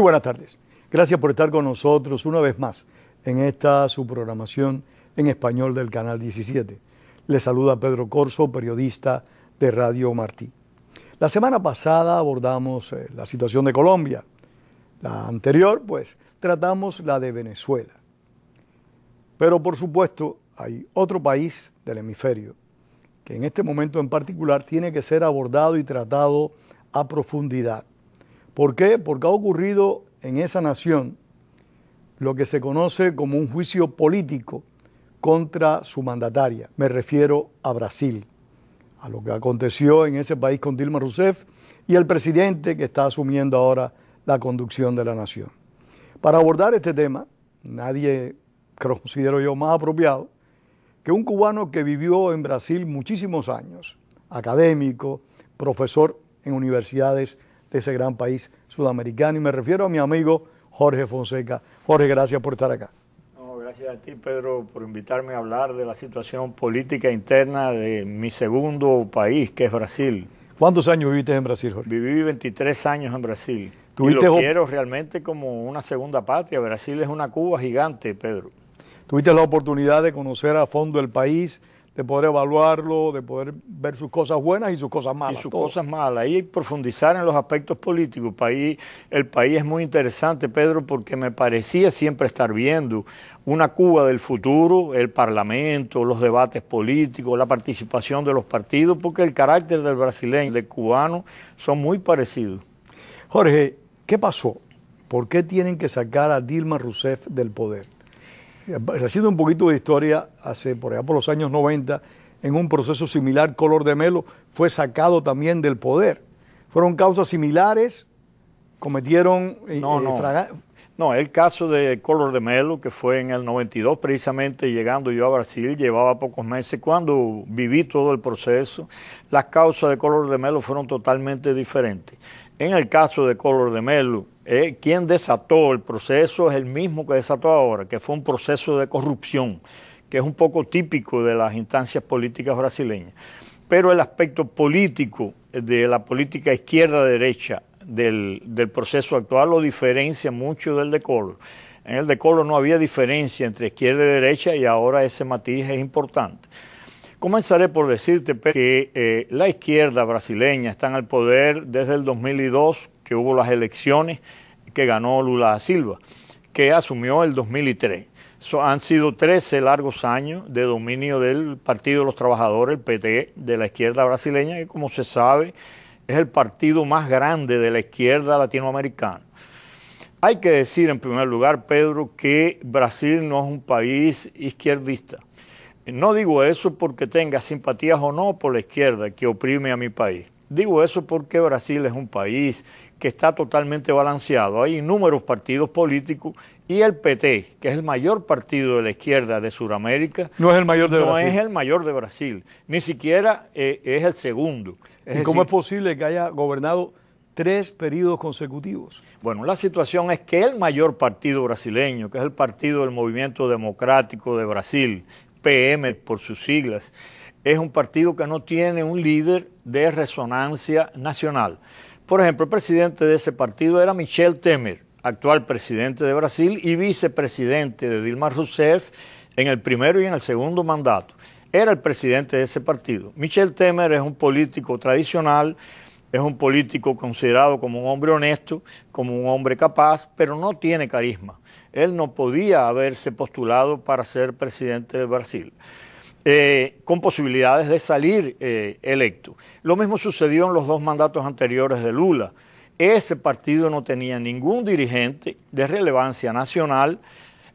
buenas tardes. Gracias por estar con nosotros una vez más en esta su programación en español del Canal 17. Les saluda Pedro Corso, periodista de Radio Martí. La semana pasada abordamos la situación de Colombia. La anterior, pues, tratamos la de Venezuela. Pero, por supuesto, hay otro país del hemisferio que en este momento en particular tiene que ser abordado y tratado a profundidad. ¿Por qué? Porque ha ocurrido en esa nación lo que se conoce como un juicio político contra su mandataria. Me refiero a Brasil, a lo que aconteció en ese país con Dilma Rousseff y el presidente que está asumiendo ahora la conducción de la nación. Para abordar este tema, nadie considero yo más apropiado que un cubano que vivió en Brasil muchísimos años, académico, profesor en universidades de ese gran país sudamericano, y me refiero a mi amigo Jorge Fonseca. Jorge, gracias por estar acá. No, gracias a ti, Pedro, por invitarme a hablar de la situación política interna de mi segundo país, que es Brasil. ¿Cuántos años viviste en Brasil, Jorge? Viví 23 años en Brasil. Y lo quiero realmente como una segunda patria. Brasil es una Cuba gigante, Pedro. ¿Tuviste la oportunidad de conocer a fondo el país, de poder evaluarlo, de poder ver sus cosas buenas y sus cosas malas? Y sus cosas malas, y profundizar en los aspectos políticos. El país es muy interesante, Pedro, porque me parecía siempre estar viendo una Cuba del futuro, el parlamento, los debates políticos, la participación de los partidos, porque el carácter del brasileño y del cubano son muy parecidos. Jorge, ¿qué pasó? ¿Por qué tienen que sacar a Dilma Rousseff del poder? Haciendo un poquito de historia, por allá por los años 90, en un proceso similar, Collor de Mello fue sacado también del poder. ¿Fueron causas similares? ¿Cometieron No, el caso de Collor de Mello, que fue en el 92, precisamente llegando yo a Brasil, llevaba pocos meses, cuando viví todo el proceso, las causas de Collor de Mello fueron totalmente diferentes. En el caso de Collor de Mello, quien desató el proceso es el mismo que desató ahora, que fue un proceso de corrupción, que es un poco típico de las instancias políticas brasileñas. Pero el aspecto político de la política izquierda-derecha del proceso actual lo diferencia mucho del de Collor. En el de Collor no había diferencia entre izquierda y derecha, y ahora ese matiz es importante. Comenzaré por decirte que la izquierda brasileña está en el poder desde el 2002, que hubo las elecciones que ganó Lula da Silva, que asumió el 2003. Han sido 13 largos años de dominio del Partido de los Trabajadores, el PT, de la izquierda brasileña, que como se sabe es el partido más grande de la izquierda latinoamericana. Hay que decir en primer lugar, Pedro, que Brasil no es un país izquierdista. No digo eso porque tenga simpatías o no por la izquierda que oprime a mi país. Digo eso porque Brasil es un país que está totalmente balanceado. Hay inúmeros partidos políticos y el PT, que es el mayor partido de la izquierda de Sudamérica, no es el mayor de Brasil. No es el mayor de Brasil, ni siquiera es el segundo. ¿Y cómo es posible que haya gobernado 3 periodos consecutivos? Bueno, la situación es que el mayor partido brasileño, que es el Partido del Movimiento Democrático de Brasil, PM por sus siglas, es un partido que no tiene un líder de resonancia nacional. Por ejemplo, el presidente de ese partido era Michel Temer, actual presidente de Brasil y vicepresidente de Dilma Rousseff en el primero y en el segundo mandato. Era el presidente de ese partido. Michel Temer es un político tradicional, es un político considerado como un hombre honesto, como un hombre capaz, pero no tiene carisma. Él no podía haberse postulado para ser presidente de Brasil, con posibilidades de salir electo. Lo mismo sucedió en los 2 mandatos anteriores de Lula. Ese partido no tenía ningún dirigente de relevancia nacional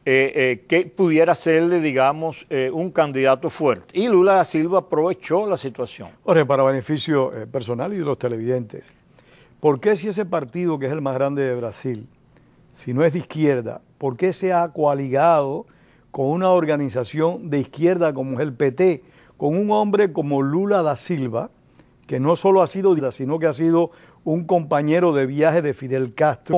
que pudiera serle, digamos, un candidato fuerte. Y Lula da Silva aprovechó la situación. Jorge, para beneficio personal y de los televidentes, ¿por qué si ese partido que es el más grande de Brasil, si no es de izquierda, por qué se ha coaligado con una organización de izquierda como es el PT, con un hombre como Lula da Silva, que no solo ha sido, sino que ha sido un compañero de viaje de Fidel Castro,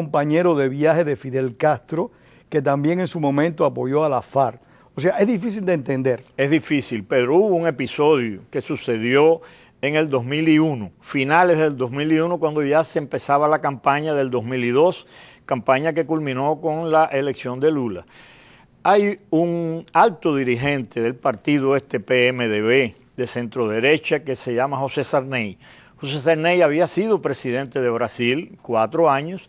que también en su momento apoyó a la FARC? O sea, es difícil de entender. Es difícil, pero hubo un episodio que sucedió en el 2001, finales del 2001, cuando ya se empezaba la campaña del 2002, campaña que culminó con la elección de Lula. Hay un alto dirigente del partido PMDB de centro derecha que se llama José Sarney. José Sarney había sido presidente de Brasil 4 años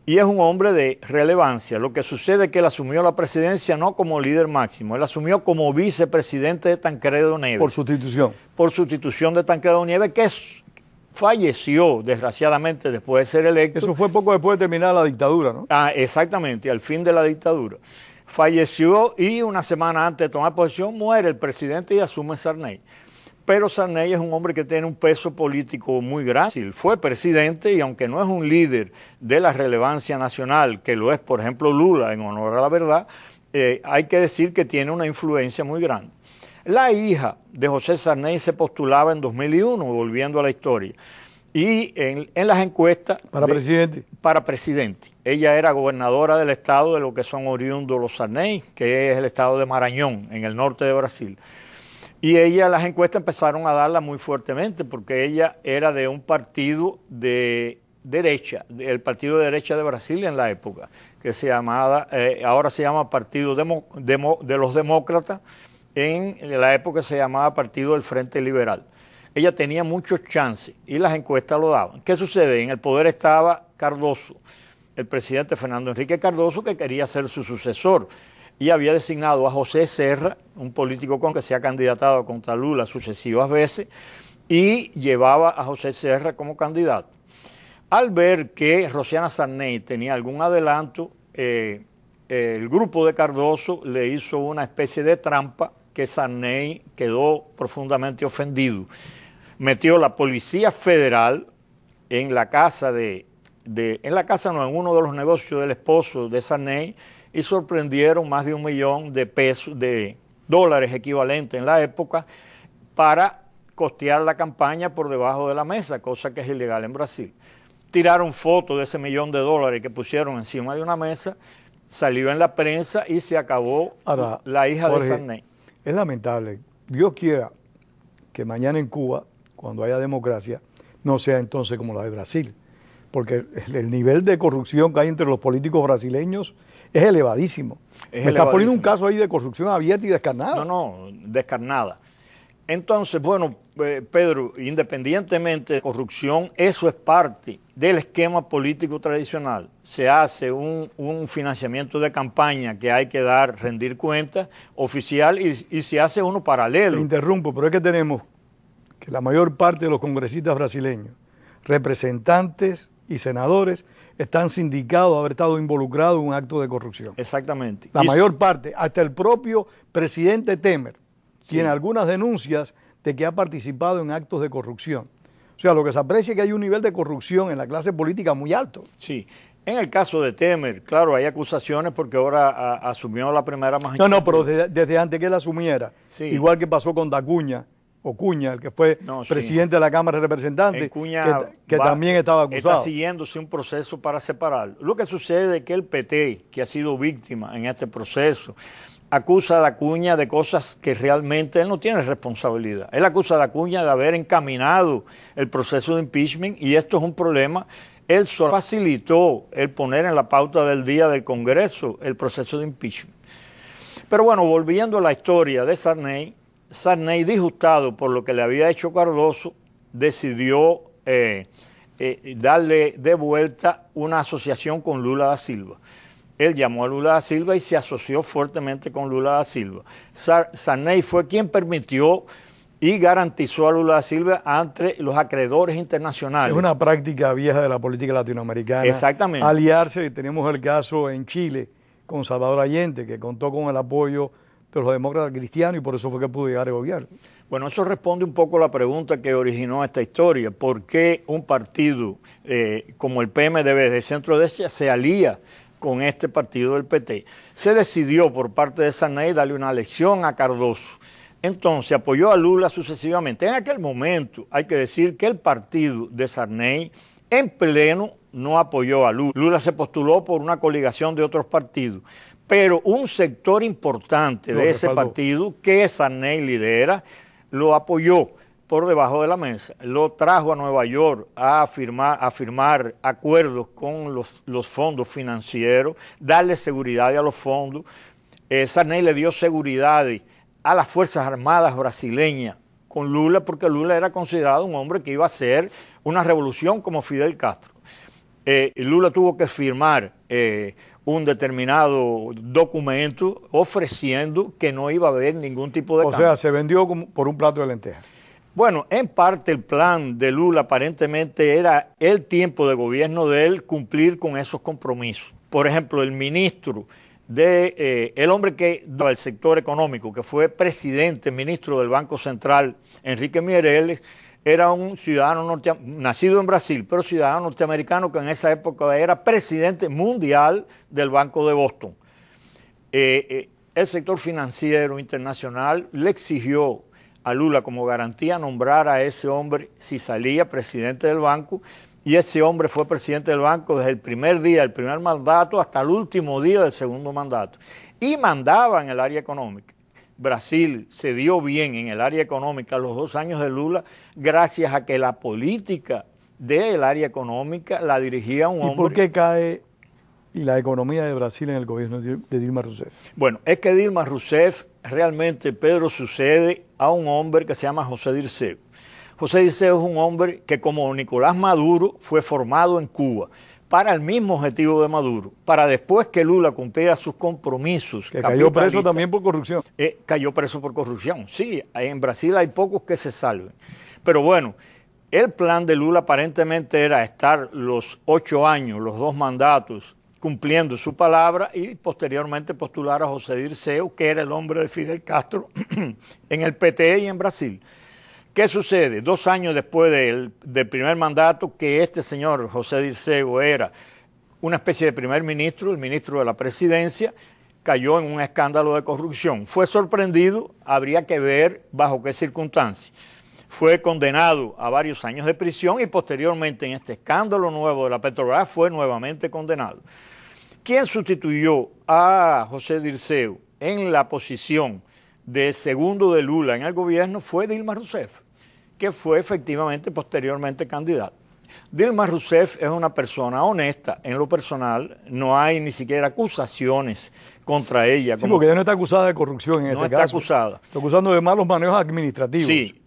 y es un hombre de relevancia. Lo que sucede es que él asumió la presidencia no como líder máximo, él asumió como vicepresidente de Tancredo Neves. Por sustitución. Por sustitución de Tancredo Neves, que falleció desgraciadamente después de ser electo. Eso fue poco después de terminar la dictadura, ¿no? Exactamente, al fin de la dictadura. Falleció y una semana antes de tomar posesión muere el presidente y asume Sarney. Pero Sarney es un hombre que tiene un peso político muy grande. Fue presidente y aunque no es un líder de la relevancia nacional, que lo es, por ejemplo, Lula, en honor a la verdad, hay que decir que tiene una influencia muy grande. La hija de José Sarney se postulaba en 2001, volviendo a la historia, y en las encuestas... ¿Para presidente? Para presidente. Ella era gobernadora del estado de lo que son oriundos los Sarney, que es el estado de Maranhão, en el norte de Brasil. Y ella, las encuestas empezaron a darla muy fuertemente porque ella era de un partido de derecha, el partido de derecha de Brasil en la época, que se llamaba, ahora se llama Partido de los Demócratas, en la época se llamaba Partido del Frente Liberal. Ella tenía muchos chances y las encuestas lo daban. ¿Qué sucede? En el poder estaba Cardoso, el presidente Fernando Henrique Cardoso, que quería ser su sucesor. Y había designado a José Serra, un político con que se ha candidatado contra Lula sucesivas veces, y llevaba a José Serra como candidato. Al ver que Rosiana Sarney tenía algún adelanto, el grupo de Cardoso le hizo una especie de trampa que Sarney quedó profundamente ofendido. Metió la Policía Federal en la casa en uno de los negocios del esposo de Sarney, y sorprendieron más de $1 millón de dólares equivalente en la época para costear la campaña por debajo de la mesa, cosa que es ilegal en Brasil. Tiraron fotos de ese $1 millón que pusieron encima de una mesa, salió en la prensa y se acabó. Ahora, la hija Jorge, de Sarney. Es lamentable. Dios quiera que mañana en Cuba, cuando haya democracia, no sea entonces como la de Brasil, porque el nivel de corrupción que hay entre los políticos brasileños es elevadísimo. Me estás poniendo un caso ahí de corrupción abierta y descarnada. No, descarnada. Entonces, bueno, Pedro, independientemente de corrupción, eso es parte del esquema político tradicional. Se hace un financiamiento de campaña que hay que rendir cuentas oficial y se hace uno paralelo. Te interrumpo, pero es que tenemos que la mayor parte de los congresistas brasileños, representantes y senadores, están sindicados de haber estado involucrados en un acto de corrupción. Exactamente. La mayor parte, hasta el propio presidente Temer, tiene algunas denuncias de que ha participado en actos de corrupción. O sea, lo que se aprecia es que hay un nivel de corrupción en la clase política muy alto. Sí. En el caso de Temer, claro, hay acusaciones porque ahora asumió la primera magistratura. No, pero desde antes que él asumiera, igual que pasó con Dacuña, o Cuña, el que fue presidente de la Cámara de Representantes, que también estaba acusado. Está siguiéndose un proceso para separarlo. Lo que sucede es que el PT, que ha sido víctima en este proceso, acusa a Dacuña de cosas que realmente él no tiene responsabilidad. Él acusa a Dacuña de haber encaminado el proceso de impeachment y esto es un problema. Él solo facilitó el poner en la pauta del día del Congreso el proceso de impeachment. Pero bueno, volviendo a la historia de Sarney, Sarney, disgustado por lo que le había hecho Cardoso, decidió darle de vuelta una asociación con Lula da Silva. Él llamó a Lula da Silva y se asoció fuertemente con Lula da Silva. Sarney fue quien permitió y garantizó a Lula da Silva ante los acreedores internacionales. Es una práctica vieja de la política latinoamericana. Exactamente. Aliarse, tenemos el caso en Chile con Salvador Allende, que contó con el apoyo de los demócratas cristianos y por eso fue que pudo llegar al gobierno. Bueno, eso responde un poco a la pregunta que originó esta historia. ¿Por qué un partido como el PMDB de centro derecha se alía con este partido del PT? Se decidió por parte de Sarney darle una lección a Cardoso. Entonces apoyó a Lula sucesivamente. En aquel momento hay que decir que el partido de Sarney en pleno no apoyó a Lula. Lula se postuló por una coligación de otros partidos. Pero un sector importante de ese partido que Sarney lidera lo apoyó. por debajo de la mesa. Lo trajo a Nueva York a firmar acuerdos con los fondos financieros, darle seguridad a los fondos. Sarney le dio seguridad a las Fuerzas Armadas brasileñas con Lula, porque Lula era considerado un hombre que iba a hacer una revolución como Fidel Castro. Lula tuvo que firmar un determinado documento ofreciendo que no iba a haber ningún tipo de cambio. O sea, se vendió por un plato de lentejas. Bueno, en parte el plan de Lula aparentemente era el tiempo de gobierno de él cumplir con esos compromisos. Por ejemplo, el ministro el hombre que del sector económico, que fue presidente, ministro del Banco Central, Enrique Mireles, era un ciudadano nacido en Brasil, pero ciudadano norteamericano que en esa época era presidente mundial del Banco de Boston. El sector financiero internacional le exigió a Lula como garantía nombrar a ese hombre si salía presidente del banco, y ese hombre fue presidente del banco desde el primer día del primer mandato hasta el último día del segundo mandato, y mandaba en el área económica. Brasil se dio bien en el área económica los 2 años de Lula gracias a que la política del área económica la dirigía un hombre. ¿Y por qué cae la economía de Brasil en el gobierno de Dilma Rousseff? Bueno, es que Dilma Rousseff realmente, Pedro, sucede a un hombre que se llama José Dirceu. José Dirceu es un hombre que, como Nicolás Maduro, fue formado en Cuba para el mismo objetivo de Maduro, para después que Lula cumpliera sus compromisos. Que cayó preso también por corrupción. Cayó preso por corrupción, sí, en Brasil hay pocos que se salven. Pero bueno, el plan de Lula aparentemente era estar los 8 años, los 2 mandatos, cumpliendo su palabra y posteriormente postular a José Dirceu, que era el hombre de Fidel Castro en el PT y en Brasil. ¿Qué sucede? 2 años después del primer mandato, que este señor José Dirceu era una especie de primer ministro, el ministro de la presidencia, cayó en un escándalo de corrupción. Fue sorprendido, habría que ver bajo qué circunstancias. Fue condenado a varios años de prisión y posteriormente en este escándalo nuevo de la Petrobras fue nuevamente condenado. ¿Quién sustituyó a José Dirceu en la posición de segundo de Lula en el gobierno? Fue Dilma Rousseff, que fue efectivamente posteriormente candidata. Dilma Rousseff es una persona honesta en lo personal, no hay ni siquiera acusaciones contra ella. Sí, porque ella no está acusada de corrupción en este caso. No está acusada. Está acusando de malos manejos administrativos. Sí,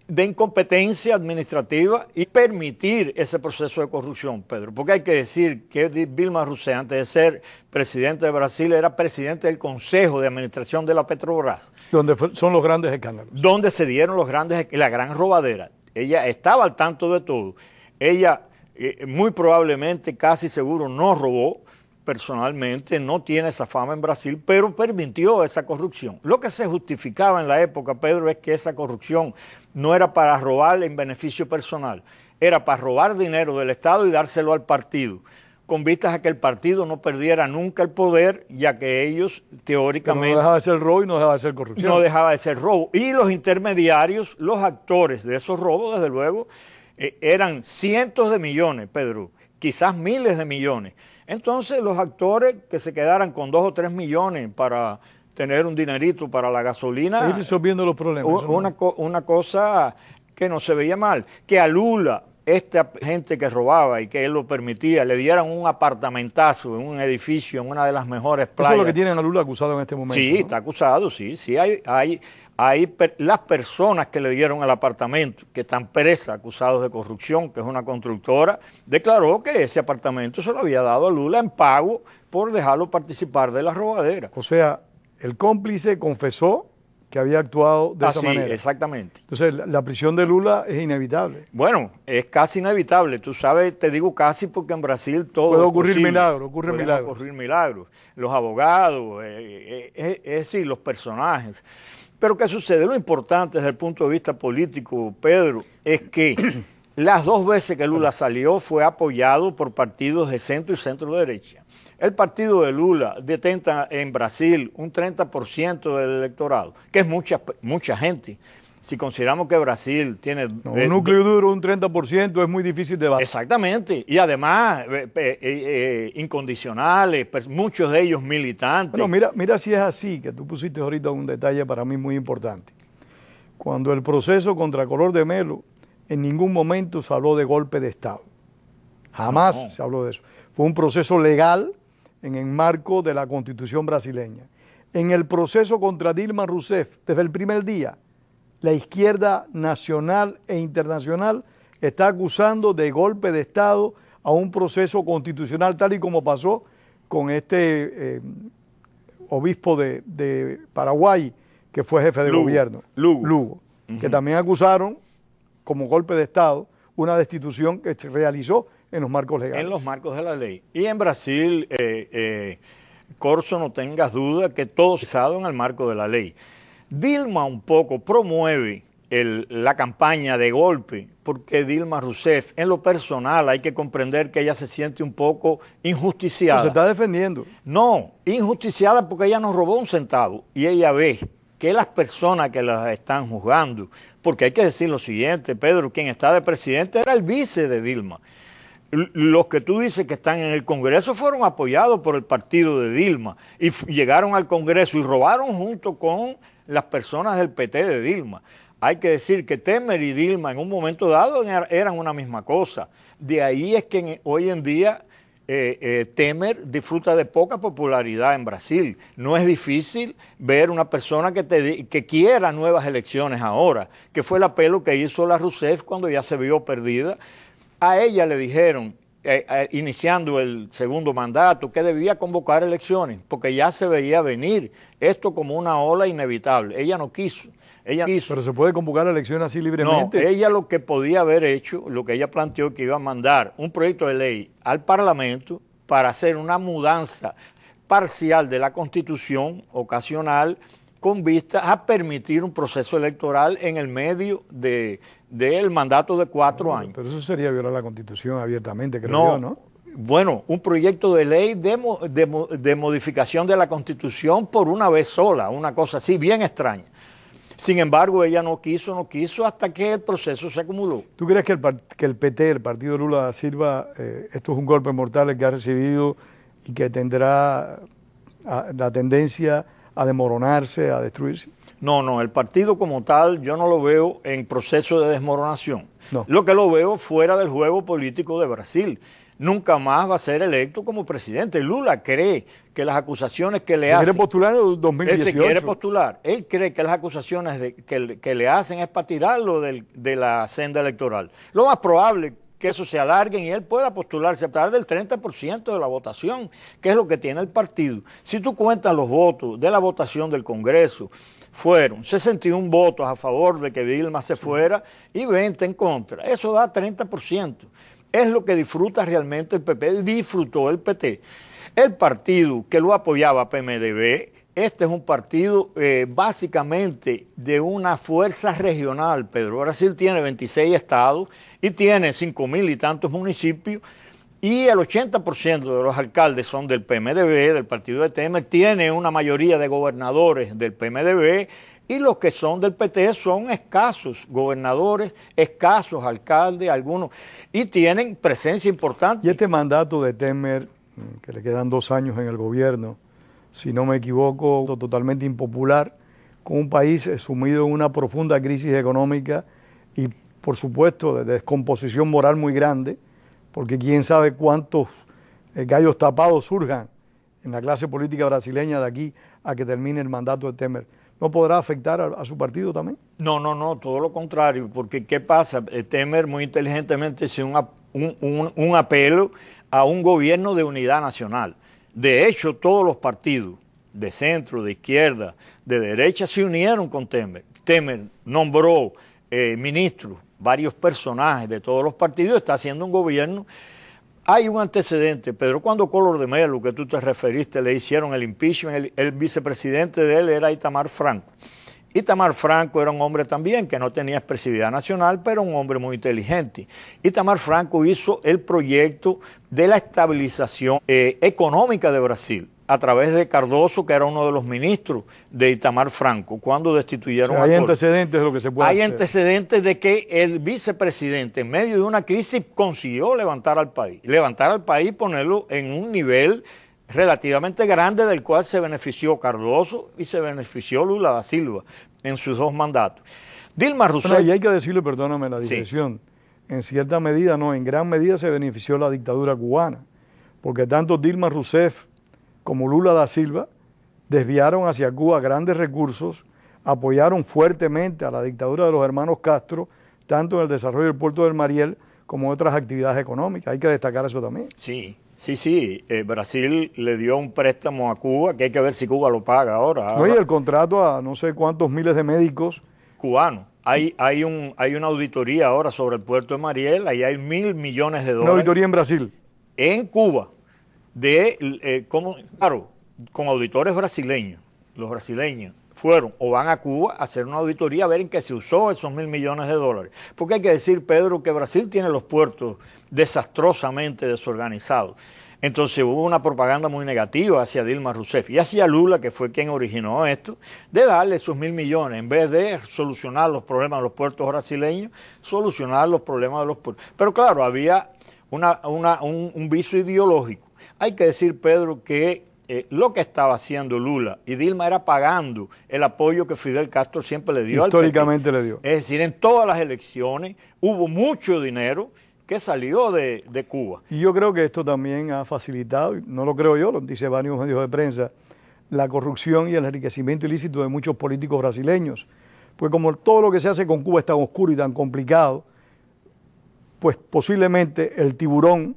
de incompetencia administrativa y permitir ese proceso de corrupción, Pedro. Porque hay que decir que Dilma Rousseff, antes de ser presidente de Brasil, era presidente del Consejo de Administración de la Petrobras. Donde son los grandes escándalos. Donde se dieron la gran robadera. Ella estaba al tanto de todo. Ella muy probablemente, casi seguro, no robó personalmente, no tiene esa fama en Brasil, pero permitió esa corrupción. Lo que se justificaba en la época, Pedro, es que esa corrupción no era para robar en beneficio personal, era para robar dinero del Estado y dárselo al partido, con vistas a que el partido no perdiera nunca el poder, ya que ellos teóricamente... Pero no dejaba de ser robo y no dejaba de ser corrupción. No dejaba de ser robo. Y los intermediarios, los actores de esos robos, desde luego, eran cientos de millones, Pedro, quizás miles de millones. Entonces los actores que se quedaran con 2 o 3 millones para tener un dinerito para la gasolina... Ir resolviendo los problemas. Una cosa que no se veía mal. Que a Lula, esta gente que robaba y que él lo permitía, le dieran un apartamentazo en un edificio, en una de las mejores playas. Eso es lo que tienen a Lula acusado en este momento. Sí, ¿no? Está acusado, sí. Hay las personas que le dieron el apartamento, que están presas, acusados de corrupción, que es una constructora, declaró que ese apartamento se lo había dado a Lula en pago por dejarlo participar de la robadera. O sea, el cómplice confesó que había actuado de esa manera. Exactamente. Entonces, la prisión de Lula es inevitable. Bueno, es casi inevitable. Tú sabes, te digo casi porque en Brasil todo puede ocurrir milagros, Pueden ocurrir milagros. Los abogados, es decir, los personajes. Pero ¿qué sucede? Lo importante desde el punto de vista político, Pedro, es que las 2 veces que Lula salió fue apoyado por partidos de centro y centro-derecha. El partido de Lula detenta en Brasil un 30% del electorado, que es mucha gente. Si consideramos que Brasil tiene... un núcleo duro, un 30%, es muy difícil de batir. Exactamente. Y además, incondicionales, muchos de ellos militantes. Bueno, mira si es así, que tú pusiste ahorita un detalle para mí muy importante. cuando el proceso contra Collor de Mello en ningún momento se habló de golpe de Estado. Jamás se habló de eso. Fue un proceso legal en el marco de la Constitución brasileña. En el proceso contra Dilma Rousseff, desde el primer día, la izquierda nacional e internacional está acusando de golpe de Estado a un proceso constitucional, tal y como pasó con este obispo de Paraguay, que fue jefe de gobierno, Lugo, que también acusaron como golpe de Estado una destitución que se realizó en los marcos legales. En los marcos de la ley. Y en Brasil, Corso, no tengas duda que todo se ha dado en el marco de la ley. Dilma un poco promueve la campaña de golpe, porque Dilma Rousseff, en lo personal, hay que comprender que ella se siente un poco injusticiada. Pero se está defendiendo. No, injusticiada porque ella nos robó un centavo y ella ve que las personas que las están juzgando, porque hay que decir lo siguiente, Pedro, quien está de presidente era el vice de Dilma. Los que tú dices que están en el Congreso fueron apoyados por el partido de Dilma y llegaron al Congreso y robaron junto con las personas del PT de Dilma. Hay que decir que Temer y Dilma en un momento dado eran una misma cosa. De ahí es que hoy en día Temer disfruta de poca popularidad en Brasil. No es difícil ver una persona que quiera nuevas elecciones ahora, que fue el apelo que hizo la Rousseff cuando ya se vio perdida. A ella le dijeron, iniciando el segundo mandato, que debía convocar elecciones, porque ya se veía venir esto como una ola inevitable. Ella no quiso. Pero se puede convocar elecciones así libremente. No, ella lo que podía haber hecho, lo que ella planteó, que iba a mandar un proyecto de ley al Parlamento para hacer una mudanza parcial de la Constitución ocasional con vista a permitir un proceso electoral en el medio del mandato de 4 años. Pero eso sería violar la Constitución abiertamente, creo yo, ¿no? Bueno, un proyecto de ley de modificación de la Constitución por una vez sola, una cosa así bien extraña. Sin embargo, ella no quiso hasta que el proceso se acumuló. ¿Tú crees que el PT, el partido Lula da Silva, esto es un golpe mortal el que ha recibido y que tendrá la tendencia a desmoronarse, a destruirse? No, el partido como tal yo no lo veo en proceso de desmoronación. No. Lo que lo veo fuera del juego político de Brasil. Nunca más va a ser electo como presidente. Lula cree que las acusaciones que le hacen... ¿Se quiere postular en el 2018? Él se quiere postular. Él cree que las acusaciones que le hacen es para tirarlo de la senda electoral. Lo más probable es que eso se alargue y él pueda postularse a través del 30% de la votación, que es lo que tiene el partido. Si tú cuentas los votos de la votación del Congreso, fueron 61 votos a favor de que Dilma se fuera y 20 en contra. Eso da 30%. Es lo que disfruta realmente el PP, disfrutó el PT. El partido que lo apoyaba, PMDB, este es un partido básicamente de una fuerza regional, Pedro. Brasil tiene 26 estados y tiene 5.000 y tantos municipios y el 80% de los alcaldes son del PMDB, del partido de Temer, tiene una mayoría de gobernadores del PMDB y los que son del PT son escasos gobernadores, escasos alcaldes, algunos, y tienen presencia importante. Y este mandato de Temer, que le quedan 2 años en el gobierno, si no me equivoco, totalmente impopular, con un país sumido en una profunda crisis económica y, por supuesto, de descomposición moral muy grande, porque quién sabe cuántos gallos tapados surjan en la clase política brasileña de aquí a que termine el mandato de Temer. ¿No podrá afectar a su partido también? No, todo lo contrario, porque ¿qué pasa? Temer muy inteligentemente hizo un apelo a un gobierno de unidad nacional. De hecho, todos los partidos de centro, de izquierda, de derecha se unieron con Temer. Temer nombró ministros, varios personajes de todos los partidos, está haciendo un gobierno. Hay un antecedente, Pedro, cuando Collor de Mello, que tú te referiste, le hicieron el impeachment, el vicepresidente de él era Itamar Franco. Itamar Franco era un hombre también que no tenía expresividad nacional, pero un hombre muy inteligente. Itamar Franco hizo el proyecto de la estabilización económica de Brasil a través de Cardoso, que era uno de los ministros de Itamar Franco, cuando destituyeron a Hay Collor. antecedentes de lo que se puede Hay hacer. antecedentes de que el vicepresidente, en medio de una crisis, consiguió levantar al país y ponerlo en un nivel relativamente grande del cual se benefició Cardoso y se benefició Lula da Silva en sus 2 mandatos. Dilma Rousseff... Bueno, y hay que decirlo, perdóname la digresión, sí. En cierta medida, no, en gran medida se benefició la dictadura cubana, porque tanto Dilma Rousseff como Lula da Silva desviaron hacia Cuba grandes recursos, apoyaron fuertemente a la dictadura de los hermanos Castro, tanto en el desarrollo del puerto del Mariel como en otras actividades económicas. Hay que destacar eso también. Sí. Brasil le dio un préstamo a Cuba, que hay que ver si Cuba lo paga ahora. No, y el contrato a no sé cuántos miles de médicos cubanos. Hay una auditoría ahora sobre el puerto de Mariel, ahí hay $1.000 millones. Una auditoría en Brasil. En Cuba, claro, con auditores brasileños. Los brasileños fueron o van a Cuba a hacer una auditoría a ver en qué se usó esos $1.000 millones. Porque hay que decir, Pedro, que Brasil tiene los puertos desastrosamente desorganizados. Entonces hubo una propaganda muy negativa hacia Dilma Rousseff y hacia Lula, que fue quien originó esto, de darle esos $1.000 millones, en vez de solucionar los problemas de los puertos brasileños, solucionar los problemas de los puertos. Pero claro, había un vicio ideológico. Hay que decir, Pedro, que lo que estaba haciendo Lula y Dilma era pagando el apoyo que Fidel Castro siempre le dio. Históricamente le dio. Es decir, en todas las elecciones hubo mucho dinero que salió de Cuba. Y yo creo que esto también ha facilitado, no lo creo yo, lo dicen varios medios de prensa, la corrupción y el enriquecimiento ilícito de muchos políticos brasileños. Pues como todo lo que se hace con Cuba es tan oscuro y tan complicado, pues posiblemente el tiburón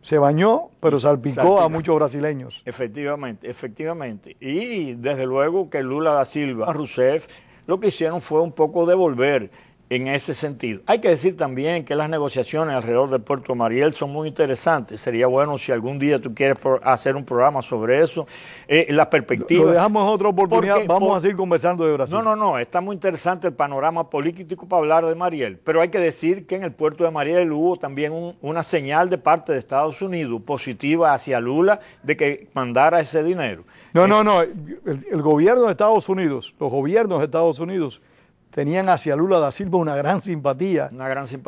se bañó, pero salpicó a muchos brasileños. Efectivamente. Y desde luego que Lula da Silva, Rousseff, lo que hicieron fue un poco devolver en ese sentido. Hay que decir también que las negociaciones alrededor del puerto Mariel son muy interesantes. Sería bueno si algún día tú quieres hacer un programa sobre eso. Las perspectivas... Lo dejamos en otra oportunidad, vamos a seguir conversando de Brasil. No, está muy interesante el panorama político para hablar de Mariel, pero hay que decir que en el puerto de Mariel hubo también una señal de parte de Estados Unidos positiva hacia Lula de que mandara ese dinero. No, el gobierno de Estados Unidos, los gobiernos de Estados Unidos tenían hacia Lula da Silva una gran simpatía.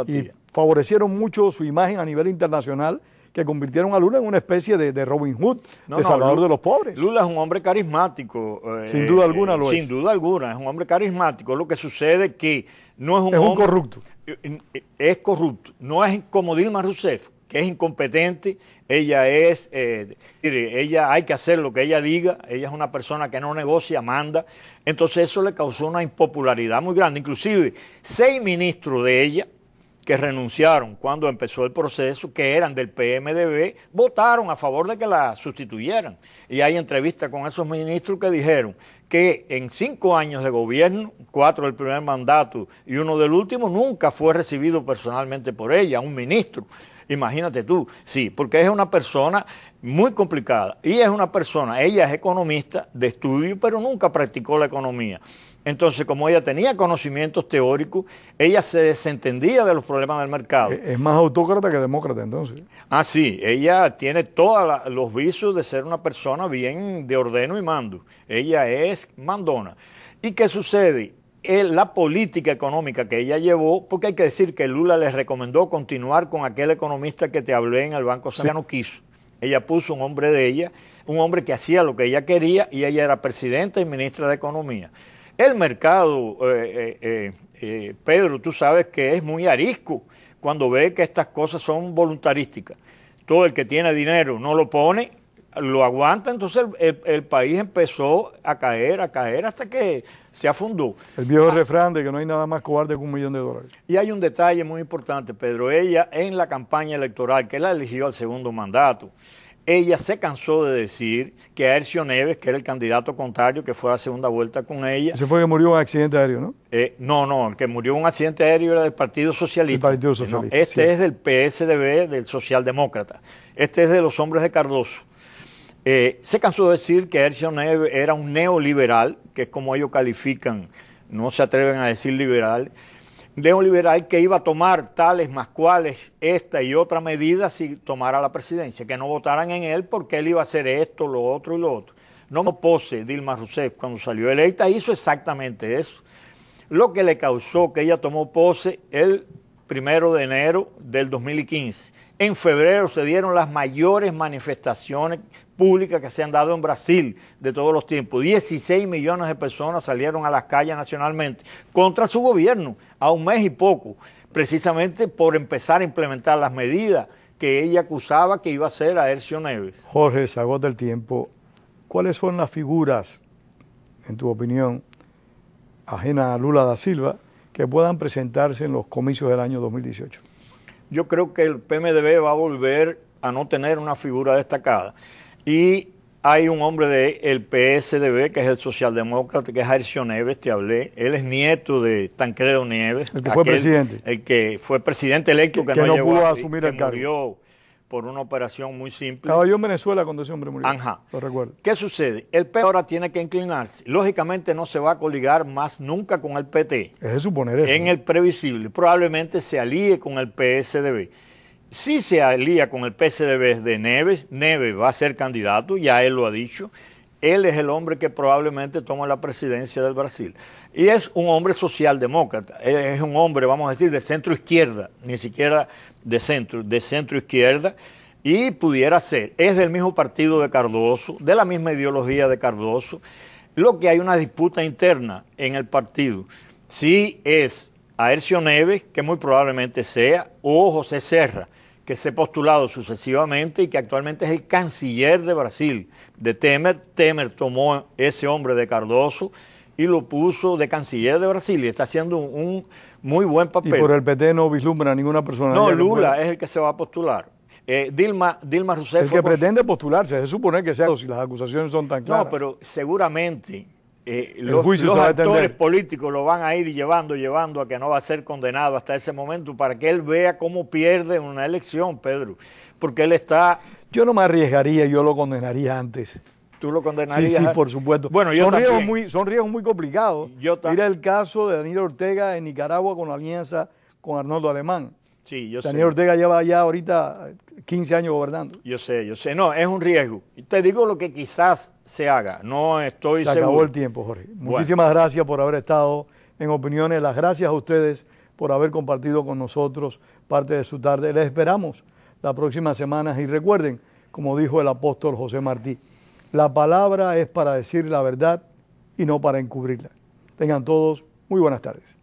Y favorecieron mucho su imagen a nivel internacional, que convirtieron a Lula en una especie de Robin Hood, de salvador de los pobres. Lula es un hombre carismático. Sin duda alguna lo es. Sin duda alguna, es un hombre carismático. Lo que sucede es que no es un hombre... Es un corrupto. Es corrupto. No es como Dilma Rousseff, que es incompetente. Ella hay que hacer lo que ella diga. Ella es una persona que no negocia, manda. Entonces eso le causó una impopularidad muy grande. Inclusive 6 ministros de ella que renunciaron cuando empezó el proceso, que eran del PMDB, votaron a favor de que la sustituyeran. Y hay entrevistas con esos ministros que dijeron que en 5 años de gobierno, 4 del primer mandato y 1 del último, nunca fue recibido personalmente por ella, un ministro. Imagínate tú, sí, porque es una persona muy complicada y es una persona, ella es economista de estudio, pero nunca practicó la economía. Entonces, como ella tenía conocimientos teóricos, ella se desentendía de los problemas del mercado. Es más autócrata que demócrata, entonces. Ah, sí, ella tiene todos los vicios de ser una persona bien de ordeno y mando. Ella es mandona. ¿Y qué sucede? La política económica que ella llevó, porque hay que decir que Lula les recomendó continuar con aquel economista que te hablé en el Banco Central, no quiso. Ella puso un hombre de ella, un hombre que hacía lo que ella quería y ella era presidenta y ministra de Economía. El mercado, Pedro, tú sabes que es muy arisco cuando ve que estas cosas son voluntarísticas. Todo el que tiene dinero no lo pone, lo aguanta, entonces el país empezó a caer hasta que se afundó. El viejo refrán de que no hay nada más cobarde que $1 millón. Y hay un detalle muy importante, Pedro. Ella en la campaña electoral, que la eligió al segundo mandato, ella se cansó de decir que Aercio Neves, que era el candidato contrario, que fue a la segunda vuelta con ella... Ese fue que murió en un accidente aéreo, ¿no? No, el que murió en un accidente aéreo era del Partido Socialista. El Partido Socialista, no, este es del PSDB, del Socialdemócrata. Este es de los hombres de Cardoso. Se cansó de decir que Aercio Neves era un neoliberal, que es como ellos califican, no se atreven a decir liberal, neoliberal que iba a tomar tales más cuales esta y otra medida si tomara la presidencia, que no votaran en él porque él iba a hacer esto, lo otro y lo otro. No pose Dilma Rousseff cuando salió electa, hizo exactamente eso. Lo que le causó que ella tomó pose el 1 de enero del 2015, En febrero se dieron las mayores manifestaciones públicas que se han dado en Brasil de todos los tiempos. 16 millones de personas salieron a las calles nacionalmente contra su gobierno a un mes y poco, precisamente por empezar a implementar las medidas que ella acusaba que iba a hacer Aécio Neves. Jorge, se agota el tiempo. ¿Cuáles son las figuras, en tu opinión, ajena a Lula da Silva, que puedan presentarse en los comicios del año 2018? Yo creo que el PMDB va a volver a no tener una figura destacada. Y hay un hombre del PSDB, que es el socialdemócrata, que es Aécio Neves, te hablé. Él es nieto de Tancredo Neves. El que fue presidente. El que fue presidente electo, que no llegó pudo asumir el cargo. Murió por una operación muy simple. Estaba yo en Venezuela cuando ese hombre murió. Ajá. Lo recuerdo. ¿Qué sucede? El PT ahora tiene que inclinarse. Lógicamente no se va a coligar más nunca con el PT. Es de suponer eso. En el previsible. Probablemente se alíe con el PSDB. Si se alía con el PSDB de Neves, Neves va a ser candidato, ya él lo ha dicho. Él es el hombre que probablemente toma la presidencia del Brasil. Y es un hombre socialdemócrata, es un hombre, vamos a decir, de centro izquierda, ni siquiera de centro izquierda, y pudiera ser, es del mismo partido de Cardoso, de la misma ideología de Cardoso. Lo que hay una disputa interna en el partido, si es Aécio Neves, que muy probablemente sea, o José Serra, que se ha postulado sucesivamente y que actualmente es el canciller de Brasil, de Temer. Temer tomó ese hombre de Cardoso y lo puso de canciller de Brasil y está haciendo un muy buen papel. ¿Y por el PT no vislumbra ninguna persona? No, Lula es el que se va a postular. Dilma Rousseff... El que pretende postularse, es suponer que sea, si las acusaciones son tan claras. No, pero seguramente... los actores políticos lo van a ir llevando a que no va a ser condenado hasta ese momento para que él vea cómo pierde una elección, Pedro. Porque él está... Yo no me arriesgaría, yo lo condenaría antes. ¿Tú lo condenarías? Sí, por supuesto. Bueno, yo son riesgos muy complicados. Mira el caso de Daniel Ortega en Nicaragua con la alianza con Arnoldo Alemán. Sí, yo Daniel Ortega lleva ya ahorita 15 años gobernando. Yo sé. No, es un riesgo. Y te digo lo que quizás se haga. No estoy seguro. Se acabó el tiempo, Jorge. Muchísimas gracias por haber estado en Opiniones. Las gracias a ustedes por haber compartido con nosotros parte de su tarde. Les esperamos la próxima semana. Y recuerden, como dijo el apóstol José Martí, la palabra es para decir la verdad y no para encubrirla. Tengan todos muy buenas tardes.